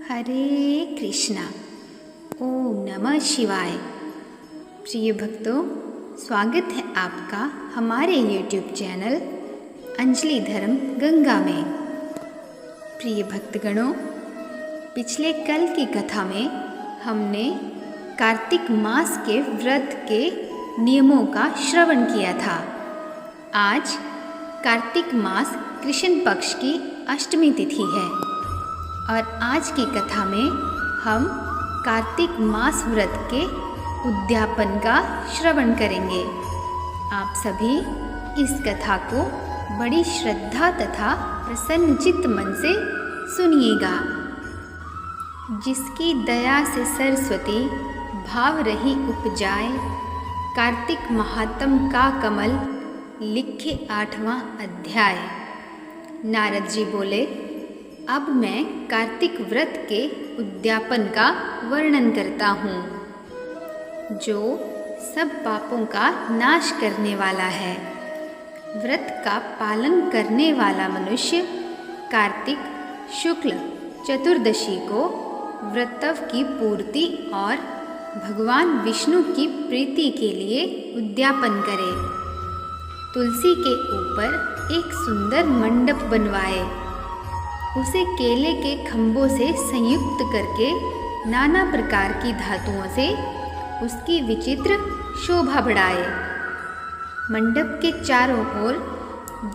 हरे कृष्णा। ओम नमः शिवाय। प्रिय भक्तों, स्वागत है आपका हमारे YouTube चैनल अंजलि धर्म गंगा में। प्रिय भक्तगणों, पिछले कल की कथा में हमने कार्तिक मास के व्रत के नियमों का श्रवण किया था। आज कार्तिक मास कृष्ण पक्ष की अष्टमी तिथि है और आज की कथा में हम कार्तिक मास व्रत के उद्यापन का श्रवण करेंगे। आप सभी इस कथा को बड़ी श्रद्धा तथा प्रसन्नचित्त मन से सुनिएगा। जिसकी दया से सरस्वती भाव रही उपजाए, कार्तिक महात्म का कमल लिखे 8वां अध्याय। नारद जी बोले, अब मैं कार्तिक व्रत के उद्यापन का वर्णन करता हूँ, जो सब पापों का नाश करने वाला है। व्रत का पालन करने वाला मनुष्य कार्तिक शुक्ल चतुर्दशी को व्रतव की पूर्ति और भगवान विष्णु की प्रीति के लिए उद्यापन करे। तुलसी के ऊपर एक सुंदर मंडप बनवाए, उसे केले के खंभों से संयुक्त करके नाना प्रकार की धातुओं से उसकी विचित्र शोभा बढ़ाए। मंडप के चारों ओर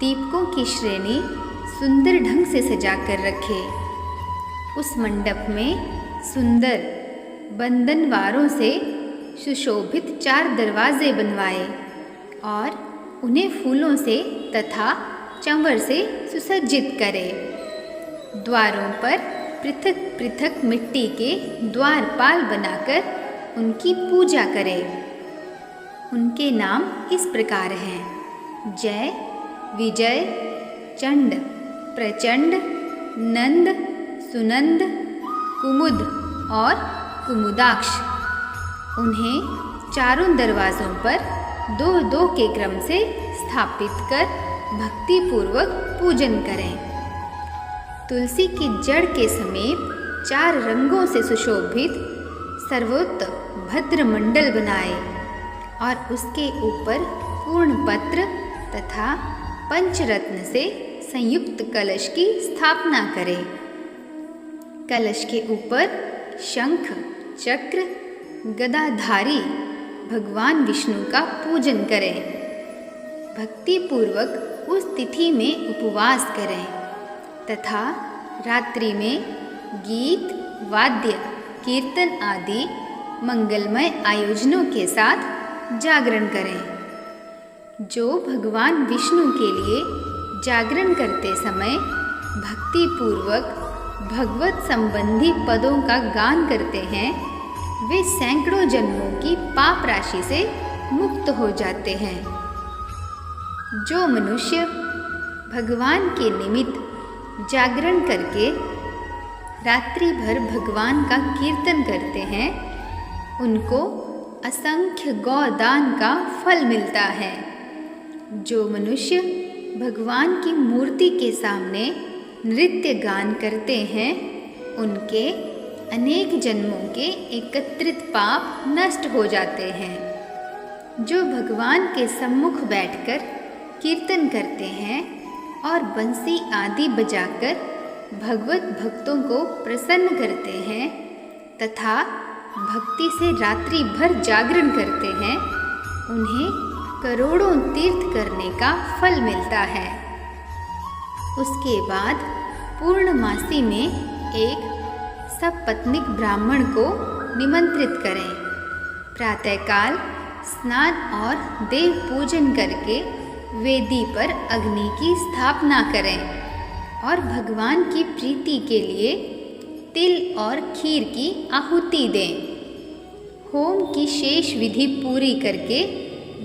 दीपकों की श्रेणी सुंदर ढंग से सजा कर रखे। उस मंडप में सुंदर बंधनवारों से सुशोभित 4 दरवाजे बनवाए और उन्हें फूलों से तथा चंवर से सुसज्जित करे। द्वारों पर पृथक पृथक मिट्टी के द्वारपाल बनाकर उनकी पूजा करें। उनके नाम इस प्रकार हैं: जय, विजय, चंड, प्रचंड, नंद, सुनंद, कुमुद और कुमुदाक्ष। उन्हें चारों दरवाज़ों पर 2-2 के क्रम से स्थापित कर भक्तिपूर्वक पूजन करें। तुलसी की जड़ के समीप 4 रंगों से सुशोभित सर्वोत्त भद्र मंडल बनाए और उसके ऊपर पूर्ण पत्र तथा पंचरत्न से संयुक्त कलश की स्थापना करें। कलश के ऊपर शंख, चक्र, गदाधारी भगवान विष्णु का पूजन करें। भक्तिपूर्वक उस तिथि में उपवास करें तथा रात्रि में गीत, वाद्य, कीर्तन आदि मंगलमय आयोजनों के साथ जागरण करें। जो भगवान विष्णु के लिए जागरण करते समय भक्तिपूर्वक भगवत संबंधी पदों का गान करते हैं, वे सैकड़ों जन्मों की पाप राशि से मुक्त हो जाते हैं। जो मनुष्य भगवान के निमित्त जागरण करके रात्रि भर भगवान का कीर्तन करते हैं, उनको असंख्य गौदान का फल मिलता है। जो मनुष्य भगवान की मूर्ति के सामने नृत्य गान करते हैं, उनके अनेक जन्मों के एकत्रित पाप नष्ट हो जाते हैं। जो भगवान के सम्मुख बैठकर कीर्तन करते हैं और बंसी आदि बजाकर भगवत भक्तों को प्रसन्न करते हैं तथा भक्ति से रात्रि भर जागरण करते हैं, उन्हें करोड़ों तीर्थ करने का फल मिलता है। उसके बाद पूर्णमासी में एक सपत्नीक ब्राह्मण को निमंत्रित करें। प्रातःकाल स्नान और देव पूजन करके वेदी पर अग्नि की स्थापना करें और भगवान की प्रीति के लिए तिल और खीर की आहुति दें। होम की शेष विधि पूरी करके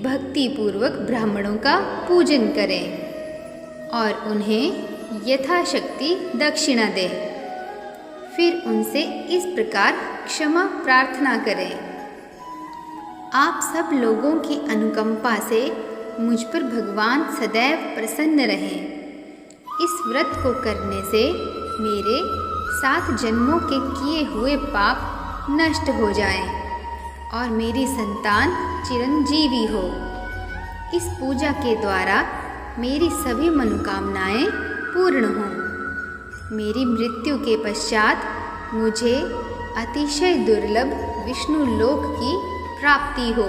भक्तिपूर्वक ब्राह्मणों का पूजन करें और उन्हें यथाशक्ति दक्षिणा दें। फिर उनसे इस प्रकार क्षमा प्रार्थना करें: आप सब लोगों की अनुकंपा से मुझ पर भगवान सदैव प्रसन्न रहें। इस व्रत को करने से मेरे 7 जन्मों के किए हुए पाप नष्ट हो जाएं और मेरी संतान चिरंजीवी हो। इस पूजा के द्वारा मेरी सभी मनोकामनाएं पूर्ण हों। मेरी मृत्यु के पश्चात मुझे अतिशय दुर्लभ विष्णु लोक की प्राप्ति हो।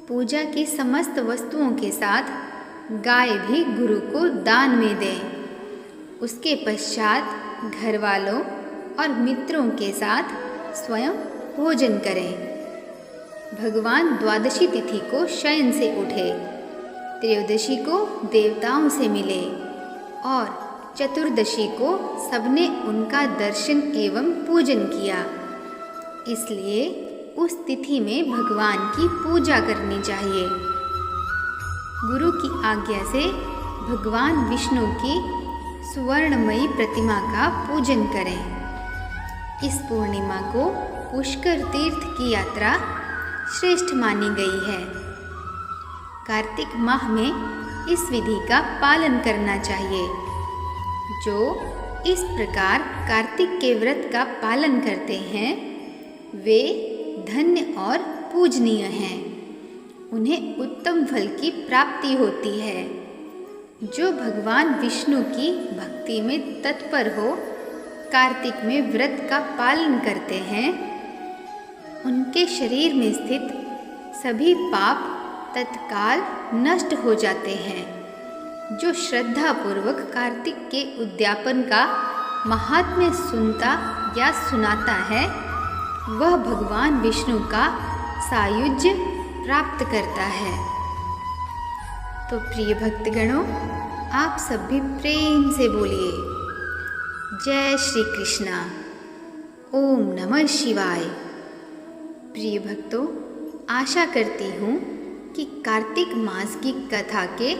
पूजा की समस्त वस्तुओं के साथ गाय भी गुरु को दान में दें। उसके पश्चात घर वालों और मित्रों के साथ स्वयं भोजन करें। भगवान द्वादशी तिथि को शयन से उठे, त्रयोदशी को देवताओं से मिले और चतुर्दशी को सबने उनका दर्शन एवं पूजन किया। इसलिए उस तिथि में भगवान की पूजा करनी चाहिए। गुरु की आज्ञा से भगवान विष्णु की सुवर्णमयी प्रतिमा का पूजन करें। इस पूर्णिमा को पुष्कर तीर्थ की यात्रा श्रेष्ठ मानी गई है। कार्तिक माह में इस विधि का पालन करना चाहिए। जो इस प्रकार कार्तिक के व्रत का पालन करते हैं वे धन्य और पूजनीय हैं। उन्हें उत्तम फल की प्राप्ति होती है। जो भगवान विष्णु की भक्ति में तत्पर हो कार्तिक में व्रत का पालन करते हैं, उनके शरीर में स्थित सभी पाप तत्काल नष्ट हो जाते हैं। जो श्रद्धापूर्वक कार्तिक के उद्यापन का महात्म्य सुनता या सुनाता है वह भगवान विष्णु का सायुज्य प्राप्त करता है। तो प्रिय भक्तगणों, आप सब भी प्रेम से बोलिए जय श्री कृष्णा, ओम नमः शिवाय। प्रिय भक्तों, आशा करती हूँ कि कार्तिक मास की कथा के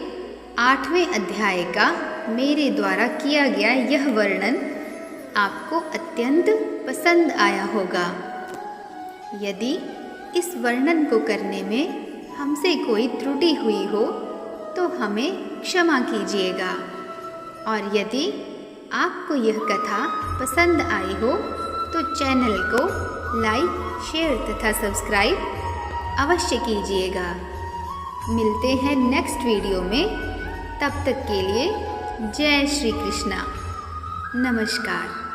8वें अध्याय का मेरे द्वारा किया गया यह वर्णन आपको अत्यंत पसंद आया होगा। यदि इस वर्णन को करने में हमसे कोई त्रुटि हुई हो तो हमें क्षमा कीजिएगा। और यदि आपको यह कथा पसंद आई हो तो चैनल को लाइक, शेयर तथा सब्सक्राइब अवश्य कीजिएगा। मिलते हैं नेक्स्ट वीडियो में। तब तक के लिए जय श्री कृष्णा, नमस्कार।